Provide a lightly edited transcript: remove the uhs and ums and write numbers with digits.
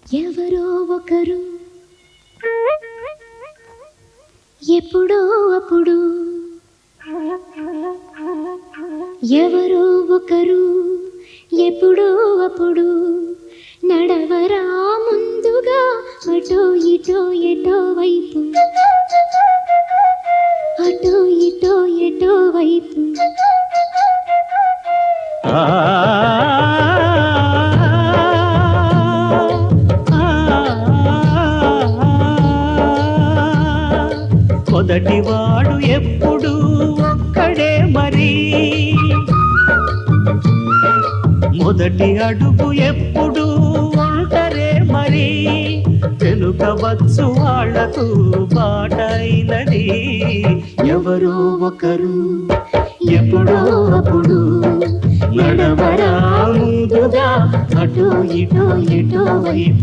ఎవరో ఒకరు ఎప్పుడో అప్పుడు ఎవరో ఒకరు ఎప్పుడో అప్పుడు నడవరా ముందుగా అటో ఇటో ఎటో వైపు అటో ఇటో ఎటో వైపు మొదటివాడు ఎప్పుడు ఒక్కడే మరి మొదటి అడుగు ఎప్పుడు ఒంటరే మరి వెనుక వచ్చు వాళ్లకు బాటైనది ఎవరో ఒకరు ఎప్పుడో అప్పుడు నడవరా ముందుగా అటో ఇటో ఎటో వైపు